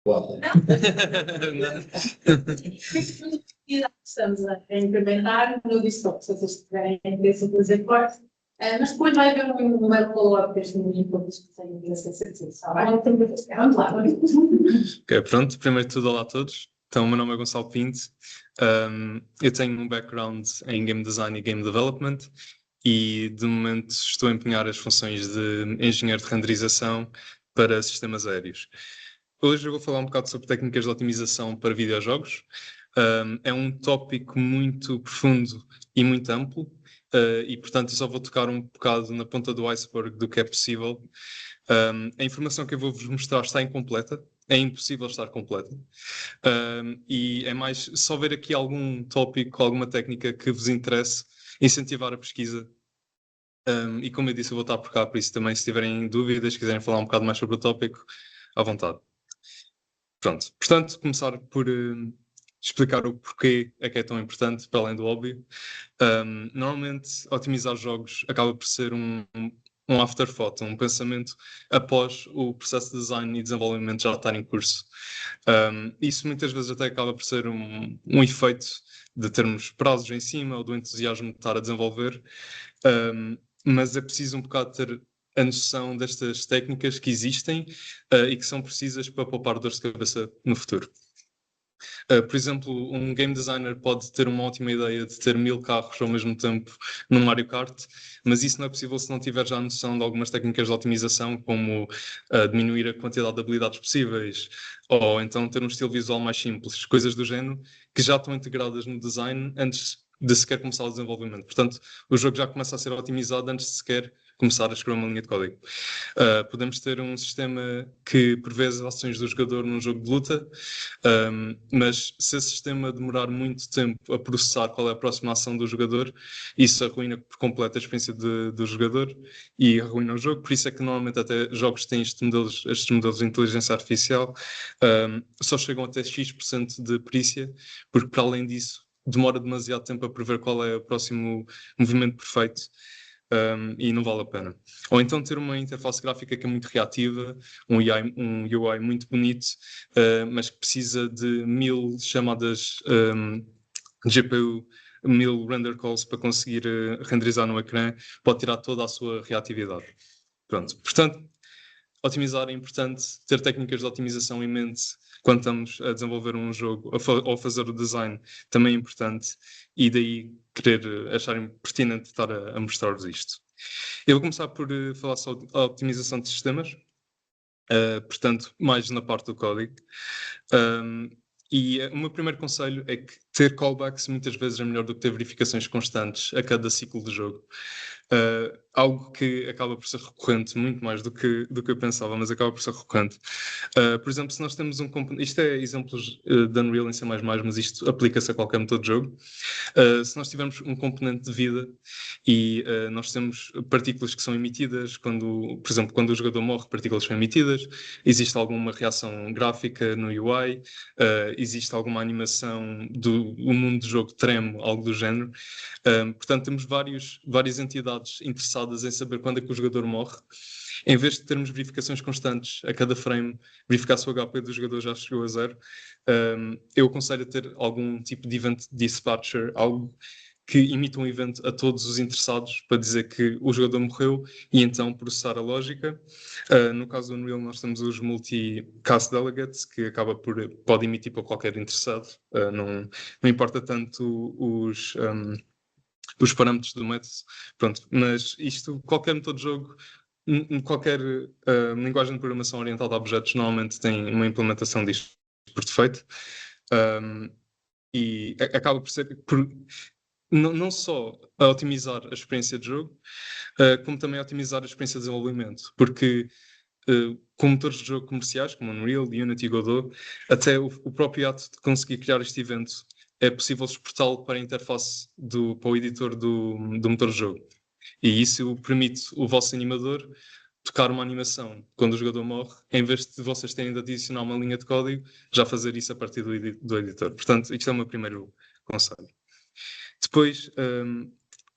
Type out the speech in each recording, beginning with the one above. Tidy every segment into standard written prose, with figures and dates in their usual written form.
Uau. Estamos a implementar no Discord, se vocês tiverem interesse em fazer parte, mas depois vai haver um mail follow-up deste momento para vocês conseguem ver se é certeza. Vamos lá. Ok, pronto. Primeiro de tudo, olá a todos. Então, o meu nome é Gonçalo Pinto. Eu tenho um background em Game Design e Game Development e, de momento, estou a empenhar as funções de engenheiro de renderização para sistemas aéreos. Hoje eu vou falar um bocado sobre técnicas de otimização para videojogos. É um tópico muito profundo e muito amplo, e, portanto, eu só vou tocar um bocado na ponta do iceberg do que é possível. A informação que eu vou-vos mostrar está incompleta, é impossível estar completa. E é mais só ver aqui algum tópico, alguma técnica que vos interesse, incentivar a pesquisa. E como eu disse, eu vou estar por cá, por isso também, se tiverem dúvidas, quiserem falar um bocado mais sobre o tópico, à vontade. Pronto, portanto, começar por explicar o porquê é que é tão importante, para além do óbvio. Normalmente, otimizar jogos acaba por ser um afterthought, um pensamento após o processo de design e desenvolvimento já estar em curso. Isso muitas vezes até acaba por ser um efeito de termos prazos em cima ou do entusiasmo de estar a desenvolver, mas é preciso um bocado ter a noção destas técnicas que existem e que são precisas para poupar dores de cabeça no futuro. Por exemplo, um game designer pode ter uma ótima ideia de ter 1000 carros ao mesmo tempo num Mario Kart, mas isso não é possível se não tiver já a noção de algumas técnicas de otimização, como diminuir a quantidade de habilidades possíveis, ou então ter um estilo visual mais simples, coisas do género, que já estão integradas no design antes de sequer começar o desenvolvimento. Portanto, o jogo já começa a ser otimizado antes de sequer começar a escrever uma linha de código. Podemos ter um sistema que prevê as ações do jogador num jogo de luta, mas se esse sistema demorar muito tempo a processar qual é a próxima ação do jogador, isso arruina por completo a experiência do jogador e arruina o jogo. Por isso é que normalmente até jogos que têm estes modelos de inteligência artificial só chegam até X% de perícia, porque para além disso demora demasiado tempo a prever qual é o próximo movimento perfeito. E não vale a pena. Ou então ter uma interface gráfica que é muito reativa, um UI muito bonito, mas que precisa de 1000 chamadas GPU, 1000 render calls para conseguir renderizar no ecrã, pode tirar toda a sua reatividade. Pronto. Portanto, otimizar é importante, ter técnicas de otimização em mente quando estamos a desenvolver um jogo ou a fazer o design também é importante, e daí querer achar pertinente estar a mostrar-vos isto. Eu vou começar por falar sobre a optimização de sistemas, portanto, mais na parte do código. E o meu primeiro conselho é que ter callbacks muitas vezes é melhor do que ter verificações constantes a cada ciclo de jogo. Algo que acaba por ser recorrente, muito mais do que eu pensava, mas acaba por ser recorrente. Por exemplo, se nós temos um componente, isto é exemplos de Unreal em C++, mas isto aplica-se a qualquer motor de jogo. Se nós tivermos um componente de vida e nós temos partículas que são emitidas, por exemplo, quando o jogador morre, partículas são emitidas, existe alguma reação gráfica no UI, existe alguma animação o mundo do jogo treme, algo do género. Portanto, temos várias entidades interessadas em saber quando é que o jogador morre. Em vez de termos verificações constantes a cada frame, verificar se o HP do jogador já chegou a 0, eu aconselho a ter algum tipo de event dispatcher, algo que imita um evento a todos os interessados para dizer que o jogador morreu e então processar a lógica. No caso do Unreal, nós temos os multi-cast delegates, que pode emitir para qualquer interessado. Não importa tanto os parâmetros do método. Pronto, mas isto, qualquer motor de jogo, qualquer linguagem de programação orientada a objetos, normalmente tem uma implementação disto por defeito. E acaba por ser não só a otimizar a experiência de jogo, como também a otimizar a experiência de desenvolvimento, porque com motores de jogo comerciais, como Unreal, Unity e Godot, até o próprio ato de conseguir criar este evento é possível exportá-lo para a interface para o editor do motor de jogo. E isso permite o vosso animador tocar uma animação quando o jogador morre, em vez de vocês terem de adicionar uma linha de código, já fazer isso a partir do editor. Portanto, isto é o meu primeiro conselho. Depois,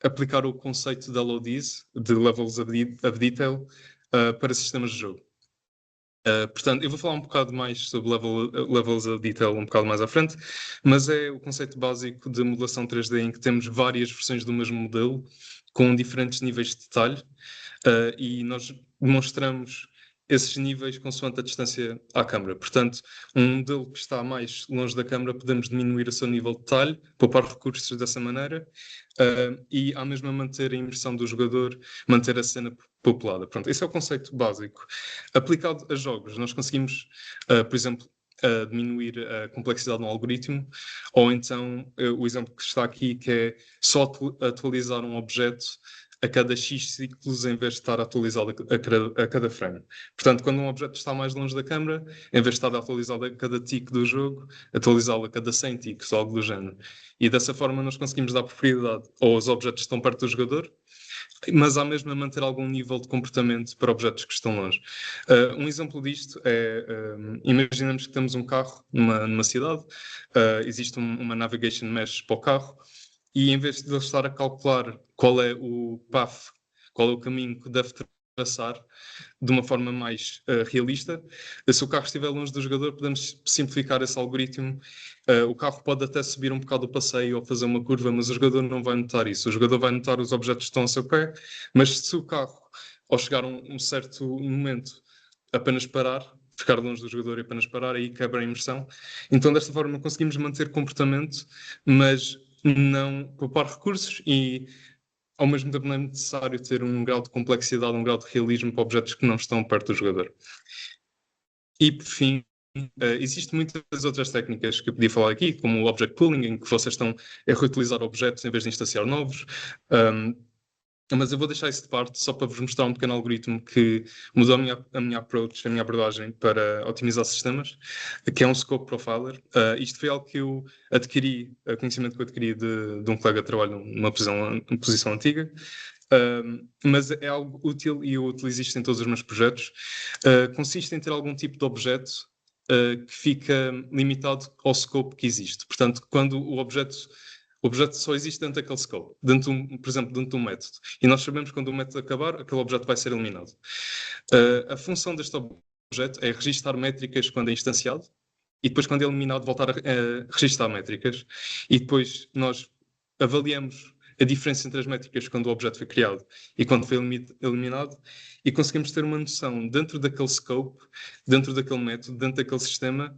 aplicar o conceito da LODES, de Levels of Detail, para sistemas de jogo. Portanto, eu vou falar um bocado mais sobre levels of detail um bocado mais à frente, mas é o conceito básico de modelação 3D em que temos várias versões do mesmo modelo com diferentes níveis de detalhe, e nós demonstramos esses níveis consoante a distância à câmara. Portanto, um modelo que está mais longe da câmara, podemos diminuir o seu nível de detalhe, poupar recursos dessa maneira, e à mesma manter a imersão do jogador, manter a cena populada. Pronto, esse é o conceito básico. Aplicado a jogos, nós conseguimos, por exemplo, diminuir a complexidade no algoritmo, ou então o exemplo que está aqui, que é só atualizar um objeto a cada X ciclos em vez de estar atualizado a cada frame. Portanto, quando um objeto está mais longe da câmara, em vez de estar atualizado a cada tick do jogo, atualizá-lo a cada 100 ticks, algo do género. E dessa forma nós conseguimos dar prioridade aos objetos que estão perto do jogador, mas à mesma manter algum nível de comportamento para objetos que estão longe. Um exemplo disto é, imaginamos que temos um carro numa cidade, existe uma navigation mesh para o carro, e em vez de ele estar a calcular qual é o path, qual é o caminho que deve traçar de uma forma mais realista, se o carro estiver longe do jogador, podemos simplificar esse algoritmo. O carro pode até subir um bocado o passeio ou fazer uma curva, mas o jogador não vai notar isso. O jogador vai notar os objetos que estão ao seu pé, mas se o carro, ao chegar a um certo momento, apenas parar, ficar longe do jogador e apenas parar, aí quebra a imersão. Então, desta forma, conseguimos manter comportamento, mas não poupar recursos e, ao mesmo tempo, não é necessário ter um grau de complexidade, um grau de realismo para objetos que não estão perto do jogador. E, por fim, existem muitas outras técnicas que eu podia falar aqui, como o object pooling, em que vocês estão a reutilizar objetos em vez de instanciar novos. Mas eu vou deixar isso de parte só para vos mostrar um pequeno algoritmo que mudou a minha approach, a minha abordagem para otimizar sistemas, que é um Scope Profiler. Isto foi algo que eu adquiri, conhecimento que eu adquiri de um colega de trabalho numa posição antiga, mas é algo útil e eu utilizo isto em todos os meus projetos. Consiste em ter algum tipo de objeto que fica limitado ao scope que existe. Portanto, quando o objeto só existe dentro daquele scope, por exemplo, dentro de um método. E nós sabemos que quando o método acabar, aquele objeto vai ser eliminado. A função deste objeto é registar métricas quando é instanciado e depois, quando é eliminado, voltar a registar métricas. E depois nós avaliamos a diferença entre as métricas quando o objeto foi criado e quando foi eliminado, e conseguimos ter uma noção dentro daquele scope, dentro daquele método, dentro daquele sistema,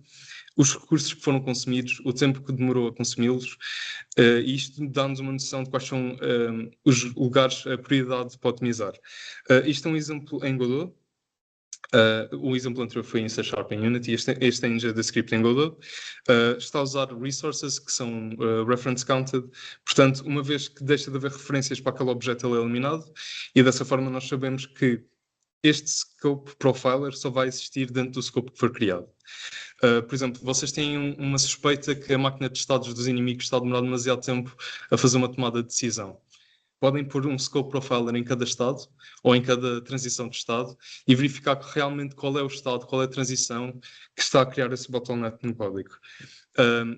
os recursos que foram consumidos, o tempo que demorou a consumi-los, e isto dá-nos uma noção de quais são os lugares, a prioridade para otimizar. Isto é um exemplo em Godot. O exemplo anterior foi em C# em Unity, este é em JavaScript em Godot. Está a usar resources que são reference counted, portanto, uma vez que deixa de haver referências para aquele objeto, ele é eliminado, e dessa forma nós sabemos que este scope profiler só vai existir dentro do scope que for criado. Por exemplo, vocês têm uma suspeita que a máquina de estados dos inimigos está a demorar demasiado tempo a fazer uma tomada de decisão. Podem pôr um scope profiler em cada estado ou em cada transição de estado e verificar realmente qual é o estado, qual é a transição que está a criar esse bottleneck no código.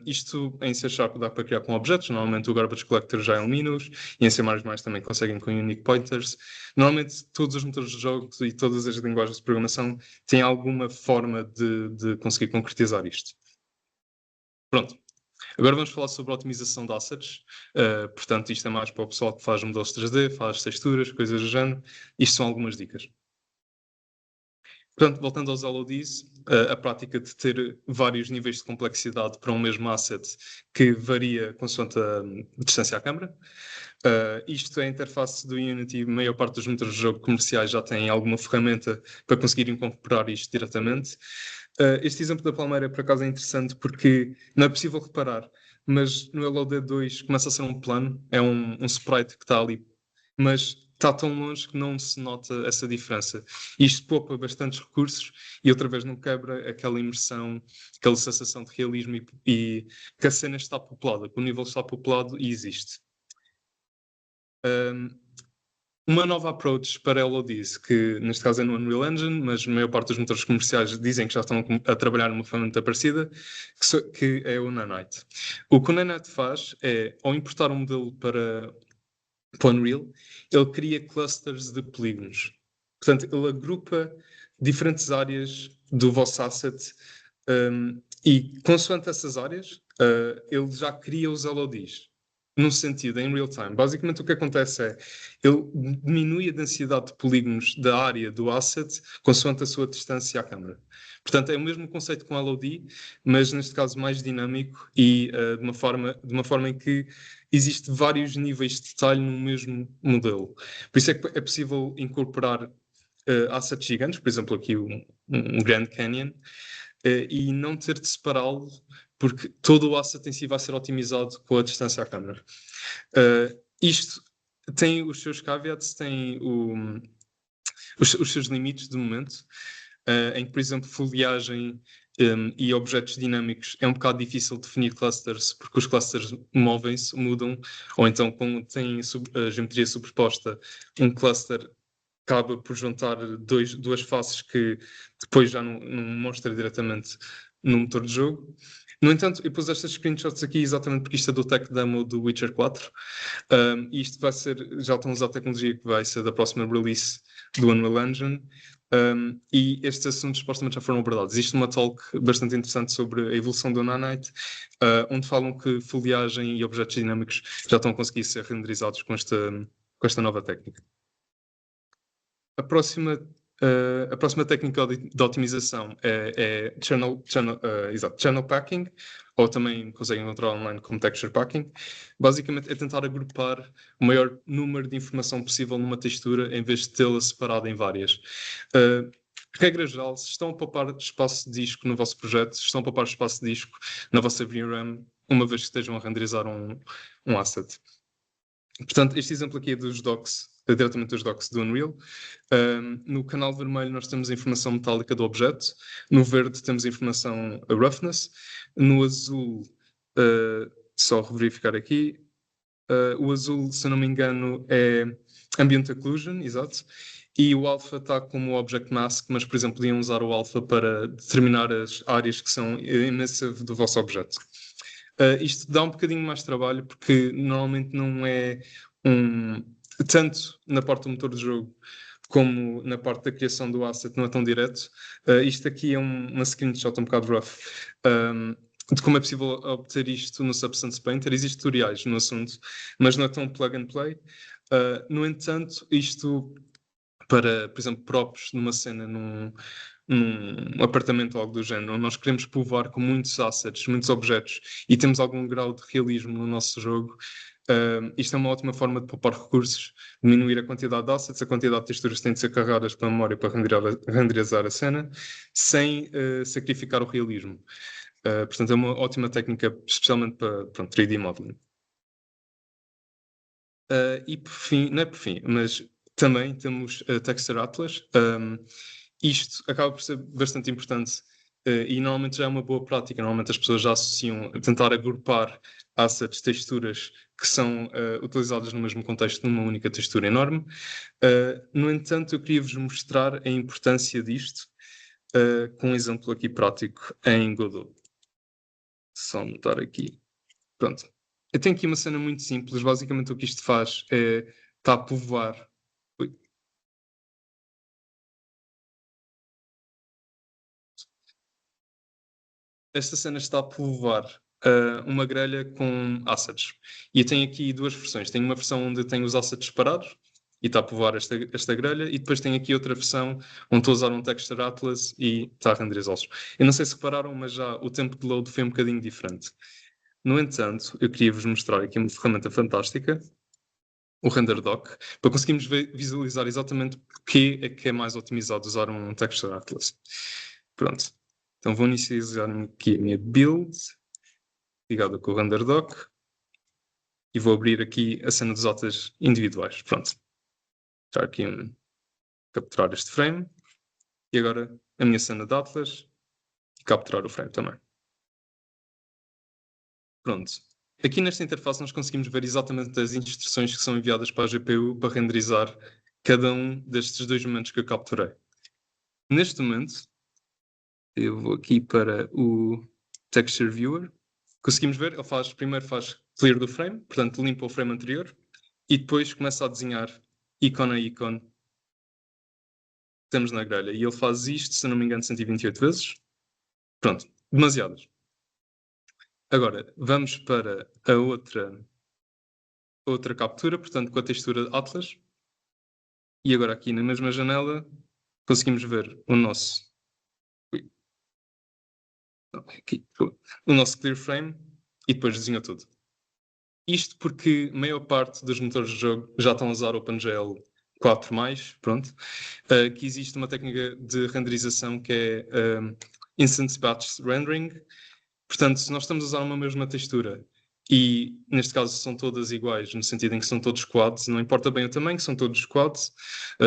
Isto em C# dá para criar com objetos, normalmente o garbage collector já elimina-os, e em C++ também conseguem com unique pointers. Normalmente todos os motores de jogos e todas as linguagens de programação têm alguma forma de conseguir concretizar isto. Pronto. Agora vamos falar sobre a otimização de assets. Portanto, isto é mais para o pessoal que faz modelos 3D, faz texturas, coisas do género. Isto são algumas dicas. Portanto, voltando aos LODs, a prática de ter vários níveis de complexidade para um mesmo asset que varia consoante a distância à câmara. Isto é a interface do Unity. A maior parte dos motores de jogo comerciais já têm alguma ferramenta para conseguirem incorporar isto diretamente. Este exemplo da palmeira, por acaso, é interessante porque não é possível reparar, mas no LOD 2 começa a ser um plano, é um sprite que está ali, mas está tão longe que não se nota essa diferença. Isto poupa bastantes recursos e outra vez não quebra aquela imersão, aquela sensação de realismo e que a cena está populada, que o nível está populado e existe. Uma nova approach para LODs, que neste caso é no Unreal Engine, mas a maior parte dos motores comerciais dizem que já estão a trabalhar numa ferramenta parecida, que é o Nanite. O que o Nanite faz é, ao importar um modelo para o Unreal, ele cria clusters de polígonos. Portanto, ele agrupa diferentes áreas do vosso asset, e consoante essas áreas, ele já cria os LODs. Num sentido, em real time. Basicamente o que acontece é, ele diminui a densidade de polígonos da área do asset consoante a sua distância à câmara. Portanto, é o mesmo conceito com LOD, mas neste caso mais dinâmico e de uma forma em que existe vários níveis de detalhe no mesmo modelo. Por isso é que é possível incorporar assets gigantes, por exemplo aqui um Grand Canyon, e não ter de separá-lo, porque todo o asset em si vai ser otimizado com a distância à câmara. Isto tem os seus caveats, tem os seus limites de momento, em que, por exemplo, folheagem e objetos dinâmicos é um bocado difícil definir clusters, porque os clusters movem-se, mudam, ou então, como tem a geometria superposta, um cluster acaba por juntar duas faces que depois já não mostra diretamente no motor de jogo. No entanto, eu pus estas screenshots aqui exatamente porque isto é do tech demo do Witcher 4. E isto vai ser, já estão a usar a tecnologia que vai ser da próxima release do Unreal Engine. E estes assuntos supostamente já foram abordados. Existe uma talk bastante interessante sobre a evolução do Nanite, onde falam que folheagem e objetos dinâmicos já estão a conseguir ser renderizados com esta nova técnica. A próxima técnica de otimização é channel packing, ou também conseguem encontrar online como texture packing. Basicamente é tentar agrupar o maior número de informação possível numa textura em vez de tê-la separada em várias. Regra geral, se estão a poupar espaço de disco no vosso projeto, se estão a poupar espaço de disco na vossa VRAM, uma vez que estejam a renderizar um asset. Portanto, este exemplo aqui é dos docs, diretamente dos docs do Unreal. No canal vermelho nós temos a informação metálica do objeto, no verde temos a informação roughness, no azul, só verificar aqui, o azul, se eu não me engano, é ambient occlusion, exato, e o alpha está como object mask, mas, por exemplo, podiam usar o alpha para determinar as áreas que são emissive do vosso objeto. Isto dá um bocadinho mais de trabalho, porque normalmente não é tanto na parte do motor de jogo como na parte da criação do asset, não é tão direto. Isto aqui é uma screenshot um bocado rough de como é possível obter isto no Substance Painter. Existem tutoriais no assunto, mas não é tão plug and play. No entanto, isto para, por exemplo, props numa cena, num apartamento ou algo do género, onde nós queremos povoar com muitos assets, muitos objetos, e temos algum grau de realismo no nosso jogo, isto é uma ótima forma de poupar recursos, diminuir a quantidade de assets, a quantidade de texturas que têm de ser carregadas para a memória para renderizar a cena, sem sacrificar o realismo. Portanto, é uma ótima técnica, especialmente para 3D modeling. E por fim, não é por fim, mas também temos Texture Atlas. Isto acaba por ser bastante importante e normalmente já é uma boa prática. Normalmente as pessoas já associam a tentar agrupar assets, texturas que são utilizadas no mesmo contexto numa única textura enorme. No entanto, eu queria vos mostrar a importância disto com um exemplo aqui prático em Godot. Só anotar aqui. Pronto. Eu tenho aqui uma cena muito simples. Basicamente o que isto faz é está a povoar. Esta cena está a povoar uma grelha com assets. E eu tenho aqui duas versões. Tenho uma versão onde tenho os assets separados e está a povoar esta grelha, e depois tenho aqui outra versão onde estou a usar um Texture Atlas e está a renderizá-los. Eu não sei se repararam, mas já o tempo de load foi um bocadinho diferente. No entanto, eu queria vos mostrar aqui uma ferramenta fantástica, o RenderDoc, para conseguirmos visualizar exatamente porque é que é mais otimizado usar um Texture Atlas. Pronto. Então vou inicializar aqui a minha build, ligada com o RenderDoc, e vou abrir aqui a cena dos atlas individuais. Pronto. Já aqui capturar este frame, e agora a minha cena de atlas, e capturar o frame também. Pronto. Aqui nesta interface nós conseguimos ver exatamente as instruções que são enviadas para a GPU para renderizar cada um destes dois momentos que eu capturei. Neste momento, eu vou aqui para o Texture Viewer. Conseguimos ver, ele primeiro faz clear do frame, portanto limpa o frame anterior, e depois começa a desenhar ícone a ícone temos na grelha. E ele faz isto, se não me engano, 128 vezes. Pronto, demasiadas. Agora, vamos para a outra captura, portanto, com a textura Atlas. E agora aqui na mesma janela conseguimos ver o nosso clear frame e depois desenha tudo. Isto porque a maior parte dos motores de jogo já estão a usar OpenGL 4+, pronto, que existe uma técnica de renderização que é Instance Batch Rendering. Portanto, se nós estamos a usar uma mesma textura e, neste caso, são todas iguais, no sentido em que são todos quads, não importa bem o tamanho, são todos quads,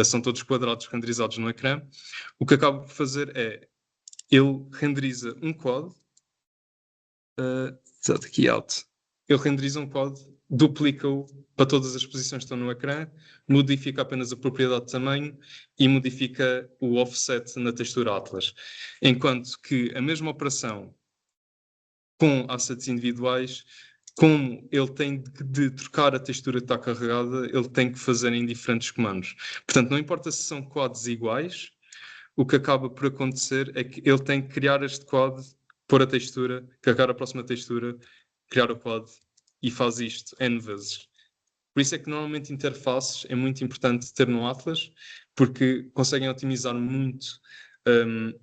são todos quadrados renderizados no ecrã, o que acaba por fazer é, ele renderiza um quad, aqui out, ele renderiza um quad, duplica-o para todas as posições que estão no ecrã, modifica apenas a propriedade de tamanho e modifica o offset na textura Atlas. Enquanto que a mesma operação com assets individuais, como ele tem de trocar a textura que está carregada, ele tem que fazer em diferentes comandos. Portanto, não importa se são quads iguais, o que acaba por acontecer é que ele tem que criar este quad, pôr a textura, carregar a próxima textura, criar o quad e faz isto N vezes. Por isso é que normalmente interfaces é muito importante ter no Atlas, porque conseguem otimizar muito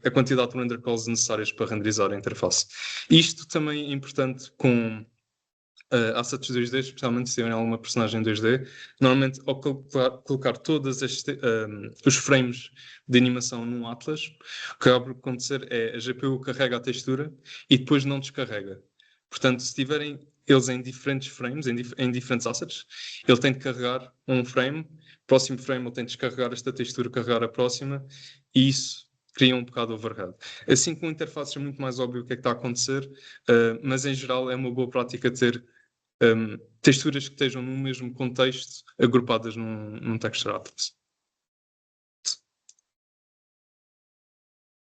a quantidade de render calls necessárias para renderizar a interface. Isto também é importante com assets 2D, especialmente se tiverem alguma personagem 2D. Normalmente, ao colocar todos os frames de animação num Atlas, o que acaba por acontecer é a GPU carrega a textura e depois não descarrega. Portanto, se tiverem eles em diferentes frames, em diferentes assets, ele tem de carregar um frame, próximo frame ele tem de descarregar esta textura, carregar a próxima, e isso cria um bocado de overhead. Assim, com interfaces é muito mais óbvio o que é que está a acontecer, mas em geral é uma boa prática ter texturas que estejam no mesmo contexto agrupadas num texture atlas.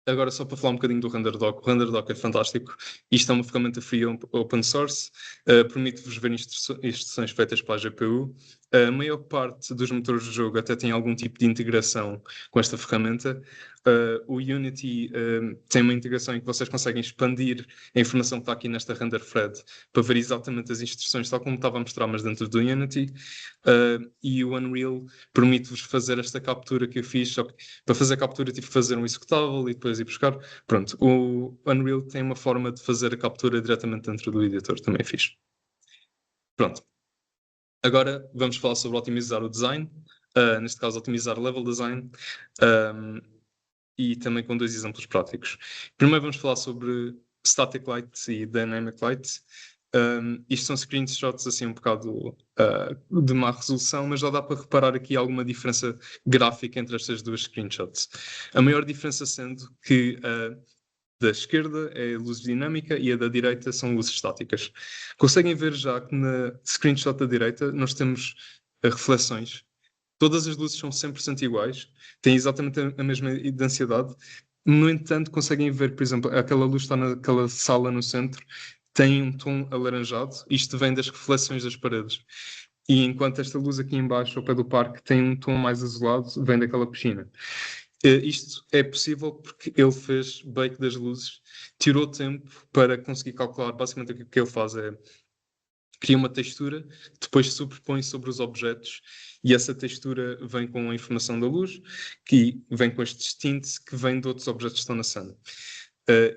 Agora, só para falar um bocadinho do RenderDoc. O RenderDoc é fantástico. Isto é uma ferramenta free open source. Permite-vos ver instruções feitas para a GPU. A maior parte dos motores de jogo até tem algum tipo de integração com esta ferramenta. O Unity tem uma integração em que vocês conseguem expandir a informação que está aqui nesta render thread para ver exatamente as instruções, tal como estava a mostrar, mas dentro do Unity. E o Unreal permite-vos fazer esta captura que eu fiz, só que para fazer a captura tive que fazer um executável e depois ir buscar. Pronto, o Unreal tem uma forma de fazer a captura diretamente dentro do editor, também fiz. Pronto. Agora vamos falar sobre otimizar o design, neste caso otimizar level design, e também com dois exemplos práticos. Primeiro vamos falar sobre static light e dynamic light. Isto são screenshots assim um bocado de má resolução, mas já dá para reparar aqui alguma diferença gráfica entre estas duas screenshots. A maior diferença sendo que da esquerda é luz dinâmica e a da direita são luzes estáticas. Conseguem ver já que na screenshot da direita nós temos reflexões. Todas as luzes são 100% iguais, têm exatamente a mesma densidade. No entanto, conseguem ver, por exemplo, aquela luz está naquela sala no centro, tem um tom alaranjado, isto vem das reflexões das paredes. E enquanto esta luz aqui embaixo, ao pé do parque, tem um tom mais azulado, vem daquela piscina. Isto é possível porque ele fez bake das luzes, tirou tempo para conseguir calcular. Basicamente o que ele faz é cria uma textura, depois superpõe sobre os objetos e essa textura vem com a informação da luz, que vem com estes tints que vêm de outros objetos que estão na cena.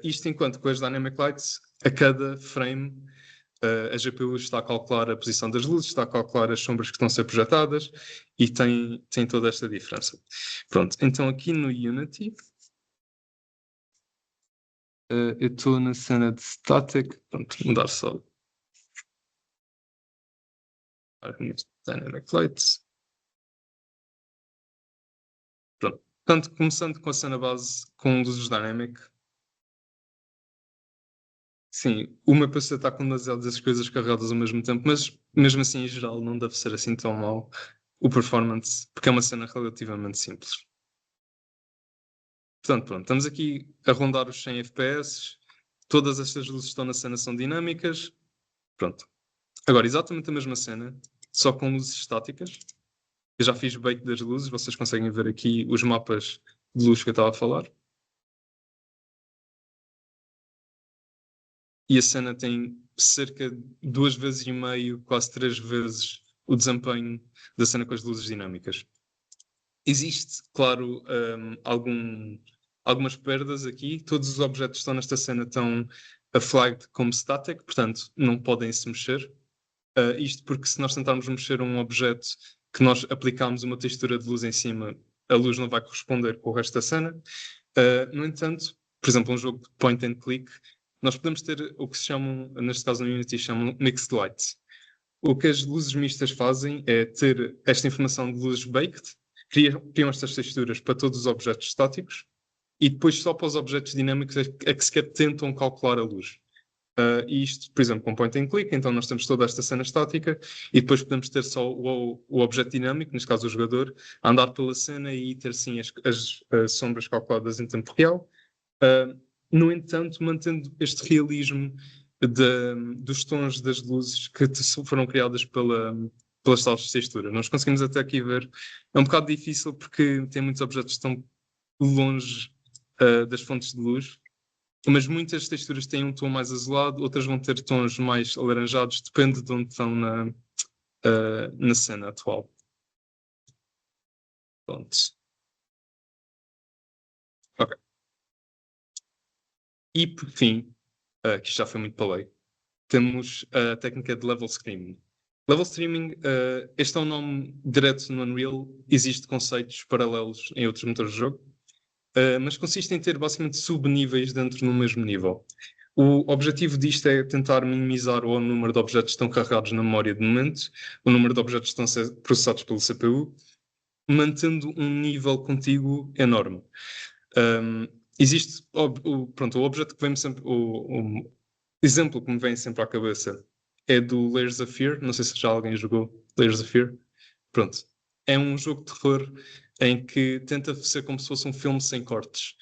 Isto enquanto com as Dynamic Lights, a cada frame a GPU está a calcular a posição das luzes, está a calcular as sombras que estão a ser projetadas e tem toda esta diferença. Pronto, então aqui no Unity, eu estou na cena de static, pronto, mudar só Dynamic Lights. Pronto. Portanto, começando com a cena base com luzes Dynamic. Sim, o meu PC está com demasiadas essas coisas carregadas ao mesmo tempo, mas mesmo assim, em geral, não deve ser assim tão mau o performance, porque é uma cena relativamente simples. Portanto, pronto, estamos aqui a rondar os 100 FPS, todas estas luzes que estão na cena são dinâmicas. Pronto. Agora, exatamente a mesma cena, só com luzes estáticas. Eu já fiz bake das luzes, vocês conseguem ver aqui os mapas de luz que eu estava a falar. E a cena tem cerca de 2,5 vezes, quase 3 vezes o desempenho da cena com as luzes dinâmicas. Existe, claro, algumas perdas aqui. Todos os objetos que estão nesta cena estão flagged como static, portanto, não podem se mexer. Isto porque se nós tentarmos mexer um objeto que nós aplicamos uma textura de luz em cima, a luz não vai corresponder com o resto da cena. No entanto, por exemplo, um jogo de point and click, nós podemos ter o que se chamam, neste caso no Unity, chamam mixed lights. O que as luzes mistas fazem é ter esta informação de luzes baked, criam estas texturas para todos os objetos estáticos e depois só para os objetos dinâmicos é que sequer tentam calcular a luz. E isto, por exemplo, com point and click, então nós temos toda esta cena estática e depois podemos ter só o objeto dinâmico, neste caso o jogador, a andar pela cena e ter sim as sombras calculadas em tempo real. No entanto, mantendo este realismo dos tons das luzes que foram criadas pelas tais texturas. Nós conseguimos até aqui ver, é um bocado difícil porque tem muitos objetos que estão longe das fontes de luz, mas muitas texturas têm um tom mais azulado, outras vão ter tons mais alaranjados, depende de onde estão na cena atual. Pronto. Ok. E por fim, que isto já foi muito para lei, temos a técnica de level streaming. Level streaming, este é um nome direto no Unreal, existe conceitos paralelos em outros motores de jogo, mas consiste em ter basicamente subníveis dentro do mesmo nível. O objetivo disto é tentar minimizar o número de objetos que estão carregados na memória de momento, o número de objetos que estão a ser processados pelo CPU, mantendo um nível contíguo enorme. Existe, pronto, o objeto que vem sempre, o exemplo que me vem sempre à cabeça é do Layers of Fear. Não sei se já alguém jogou Layers of Fear. Pronto. É um jogo de terror em que tenta ser como se fosse um filme sem cortes.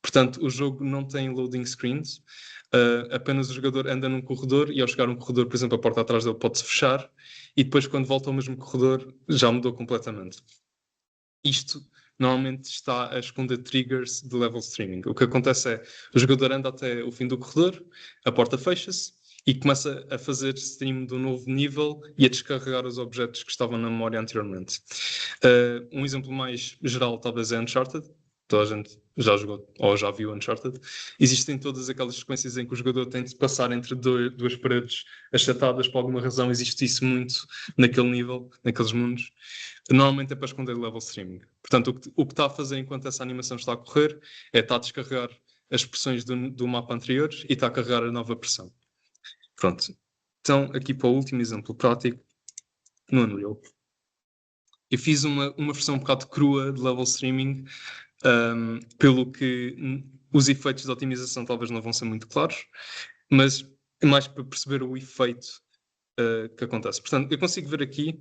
Portanto, o jogo não tem loading screens. Apenas o jogador anda num corredor e ao chegar a um corredor, por exemplo, a porta atrás dele pode-se fechar e depois quando volta ao mesmo corredor já mudou completamente. Isto normalmente está a esconder triggers de level streaming. O que acontece é o jogador anda até o fim do corredor, a porta fecha-se e começa a fazer stream do novo nível e a descarregar os objetos que estavam na memória anteriormente. Um exemplo mais geral talvez é Uncharted. Toda a gente já jogou ou já viu Uncharted. Existem todas aquelas sequências em que o jogador tem de passar entre duas paredes achatadas por alguma razão. Existe isso muito naquele nível, naqueles mundos. Normalmente é para esconder level streaming. Portanto, o que está a fazer enquanto essa animação está a correr é estar a descarregar as pressões do mapa anterior e está a carregar a nova pressão. Pronto. Então, aqui para o último exemplo prático, no Unreal. Eu fiz uma versão um bocado crua de level streaming, pelo que os efeitos de otimização talvez não vão ser muito claros, mas é mais para perceber o efeito que acontece. Portanto, eu consigo ver aqui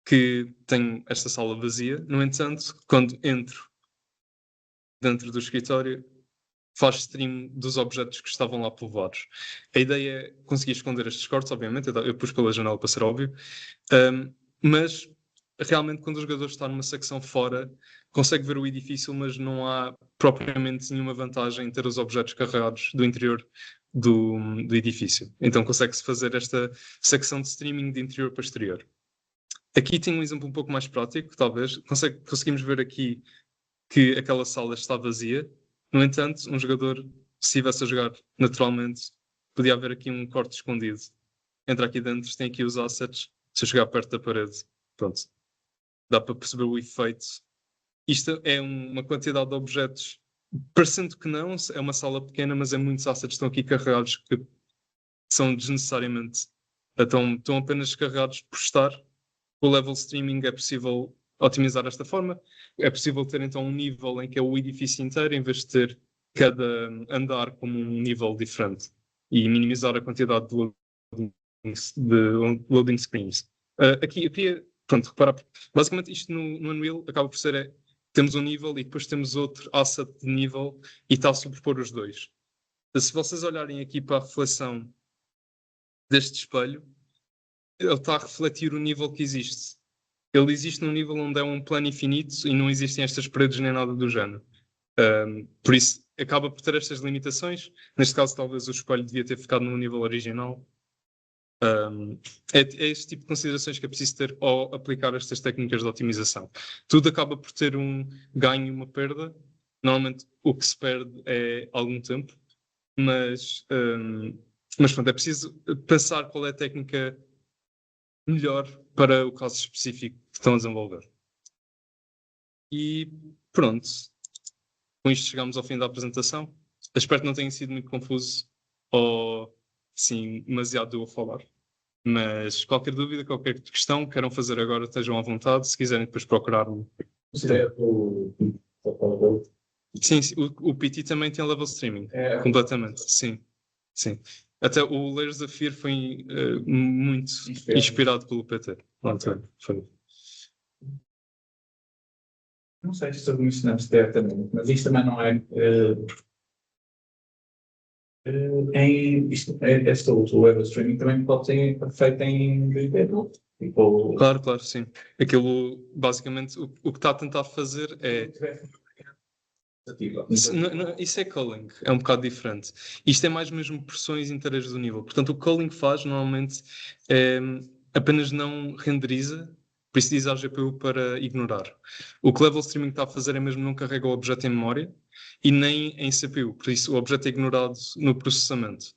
que tenho esta sala vazia. No entanto, quando entro dentro do escritório, faz stream dos objetos que estavam lá povoados. A ideia é conseguir esconder estes cortes, obviamente, eu pus pela janela para ser óbvio, mas realmente quando o jogador está numa secção fora, consegue ver o edifício, mas não há propriamente nenhuma vantagem em ter os objetos carregados do interior do edifício. Então consegue-se fazer esta secção de streaming de interior para exterior. Aqui tem um exemplo um pouco mais prático, talvez. Conseguimos ver aqui que aquela sala está vazia. No entanto, um jogador, se estivesse a jogar naturalmente, podia haver aqui um corte escondido. Entra aqui dentro, tem aqui os assets. Se eu chegar perto da parede, pronto. Dá para perceber o efeito. Isto é uma quantidade de objetos, parecendo que não, é uma sala pequena, mas é muitos assets que estão aqui carregados que são desnecessariamente, estão apenas carregados por estar. O level streaming é possível otimizar desta forma. É possível ter então um nível em que é o edifício inteiro, em vez de ter cada andar como um nível diferente e minimizar a quantidade de loading screens. Aqui eu queria, pronto, reparar, basicamente isto no Unreal acaba por ser, temos um nível e depois temos outro asset de nível e está a sobrepor os dois. Se vocês olharem aqui para a reflexão deste espelho, ele está a refletir o nível que existe. Ele existe num nível onde é um plano infinito e não existem estas paredes nem nada do género. Por isso, acaba por ter estas limitações. Neste caso, talvez o espelho devia ter ficado no nível original. É este tipo de considerações que é preciso ter ao aplicar estas técnicas de otimização. Tudo acaba por ter um ganho e uma perda. Normalmente, o que se perde é algum tempo, mas pronto, é preciso pensar qual é a técnica melhor para o caso específico que estão a desenvolver. E pronto, com isto chegamos ao fim da apresentação. Espero que não tenha sido muito confuso ou, sim, demasiado eu a falar. Mas qualquer dúvida, qualquer questão que queiram fazer agora, estejam à vontade. Se quiserem depois procurar-me. Sim, o PT também tem level streaming. Completamente, sim. Sim. Até o Layers of Fear foi muito inspirado pelo PT. Foi. Não sei se tu mencionaste diretamente, mas isto também não é. Esta o web streaming também pode ser feito em vídeo. Tipo, Claro, sim. Aquilo, basicamente, o que está a tentar fazer é. Isso é culling, é um bocado diferente. Isto é mais mesmo pressões inteiras do nível. Portanto, o que culling faz, normalmente, é apenas não renderiza, por isso diz à GPU para ignorar. O que level streaming está a fazer é mesmo não carrega o objeto em memória e nem em CPU, por isso o objeto é ignorado no processamento.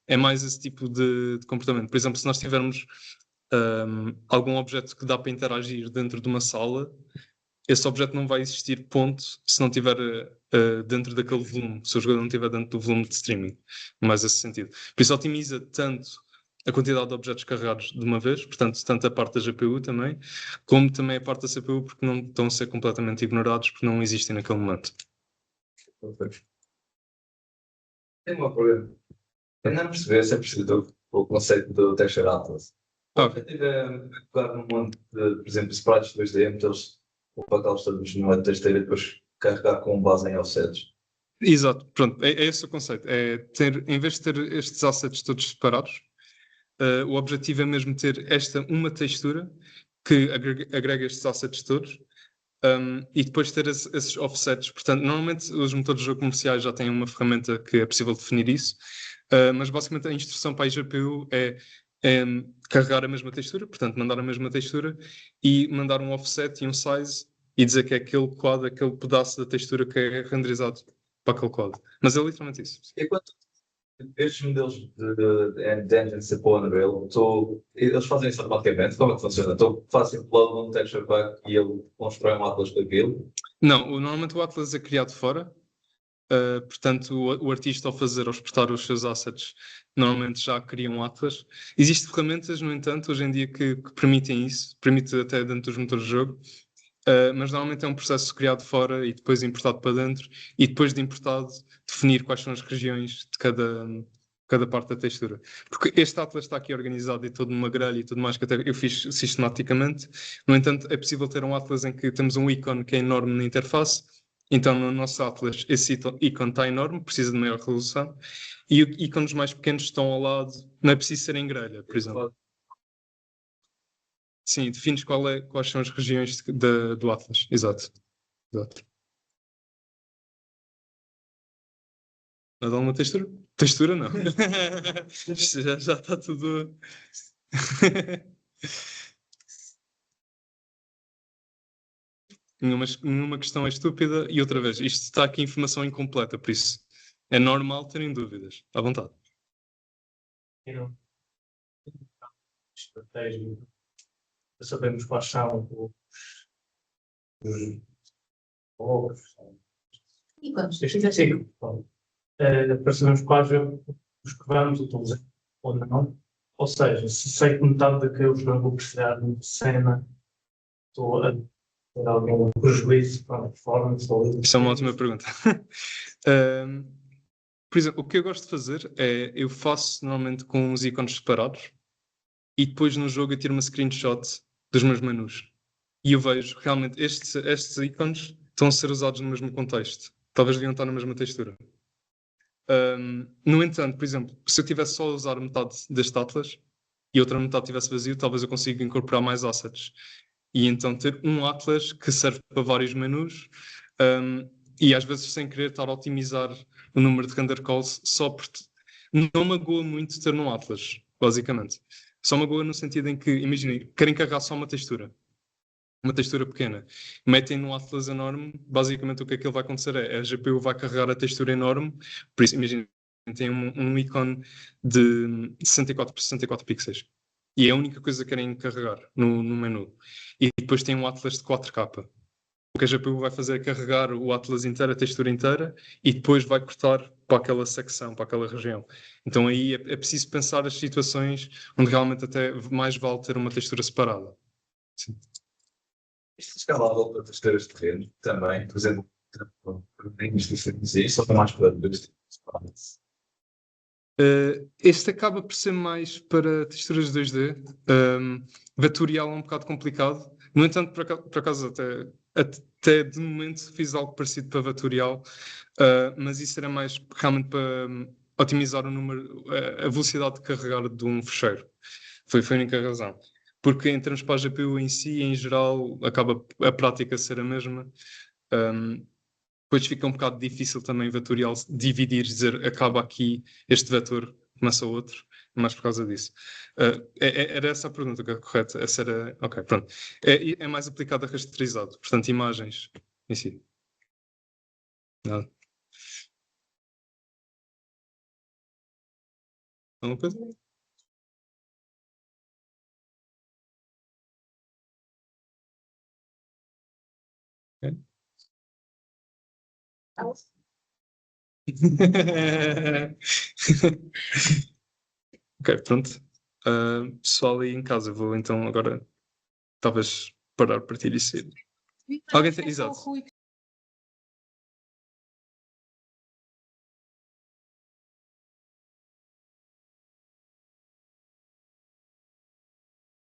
É mais esse tipo de comportamento. Por exemplo, se nós tivermos algum objeto que dá para interagir dentro de uma sala, esse objeto não vai existir, ponto, se não estiver dentro daquele volume, se o jogador não estiver dentro do volume de streaming. Mais esse sentido. Por isso otimiza tanto a quantidade de objetos carregados de uma vez, portanto, tanto a parte da GPU também, como também a parte da CPU, porque não estão a ser completamente ignorados, porque não existem naquele momento. Tem uma pergunta. Ainda não percebi se é preciso o conceito do Texture Atlas. Ok. Eu estive a pegar num monte de, por exemplo, sprites 2D, metê-los para aqueles todos numa texteira e depois carregar com base em offsets. Exato, pronto, é esse o conceito. É ter, em vez de ter estes assets todos separados, o objetivo é mesmo ter uma textura que agrega estes assets todos e depois ter esses offsets. Portanto, normalmente os motores de jogo comerciais já têm uma ferramenta que é possível definir isso, mas basicamente a instrução para a GPU é carregar a mesma textura, portanto, mandar a mesma textura e mandar um offset e um size e dizer que é aquele quadro, aquele pedaço da textura que é renderizado para aquele quadro. Mas é literalmente isso. E quanto estes modelos de engine se pôr no Unreal, eles fazem isso automaticamente? Como é que funciona? Tu fazes upload num texture pack e ele constrói um atlas com aquilo? Não, normalmente o Atlas é criado fora. Portanto, o artista ao exportar os seus assets, normalmente já cria um Atlas. Existem ferramentas, no entanto, hoje em dia que permitem isso, permite até dentro dos motores de jogo, mas normalmente é um processo criado fora e depois importado para dentro, e depois de importado, definir quais são as regiões de cada parte da textura. Porque este Atlas está aqui organizado e todo numa grelha e tudo mais, que até eu fiz sistematicamente. No entanto, é possível ter um Atlas em que temos um ícone que é enorme na interface. Então, no nosso Atlas, esse ícone está enorme, precisa de maior resolução, e ícones mais pequenos estão ao lado, não é preciso ser em grelha, por exemplo. Sim, defines quais são as regiões do Atlas, exato. Não dá uma textura? Textura não. Isto já está tudo. Nenhuma questão é estúpida e outra vez, isto está aqui informação incompleta, por isso é normal terem dúvidas. À vontade. Estratégia. Sabemos quais são os E quando percebemos quais os que vamos utilizar ou não. Ou seja, se sei que metade daqueles não vou precisar de cena, estou a ter algum prejuízo para a performance. Isso é uma ótima pergunta. Por exemplo, o que eu gosto de fazer é, eu faço normalmente com os ícones separados e depois no jogo eu tiro uma screenshot dos meus menus. E eu vejo, realmente, estes ícones estão a ser usados no mesmo contexto. Talvez deviam estar na mesma textura. No entanto, por exemplo, se eu tivesse só a usar metade deste Atlas e outra metade estivesse vazio, talvez eu consiga incorporar mais assets. E então ter um Atlas que serve para vários menus E às vezes sem querer estar a otimizar o número de render calls só porque não magoa muito ter num Atlas, basicamente. Só magoa no sentido em que, imaginem, querem carregar só uma textura pequena, metem num Atlas enorme, basicamente o que é que ele vai acontecer é a GPU vai carregar a textura enorme, por isso imaginem, tem um ícone de 64 por 64 pixels. E é a única coisa que querem carregar no menu. E depois tem um Atlas de 4K. O que a GPU vai fazer é carregar o Atlas inteiro, a textura inteira, e depois vai cortar para aquela secção, para aquela região. Então aí é preciso pensar as situações onde realmente até mais vale ter uma textura separada. Sim. Isto é escalável para texturas de terreno também, por exemplo, linhas diferentes, isto só mais para dois tipos. Este acaba por ser mais para texturas 2D. Vetorial é um bocado complicado. No entanto, por acaso até de momento fiz algo parecido para vetorial, mas isso era mais realmente para otimizar o número, a velocidade de carregar de um fecheiro. Foi a única razão. Porque em termos para a GPU em si, em geral, acaba a prática ser a mesma. Depois fica um bocado difícil também vetorial dividir, dizer acaba aqui este vetor, começa outro, mas por causa disso. Era essa a pergunta correta? Essa era. Ok, pronto. É mais aplicado a rasterizado, portanto, imagens em si. Nada. Alguma coisa? Ok. Ok, pronto. Pessoal aí em casa, vou então agora talvez parar, partir e sair. Alguém tem. Exato.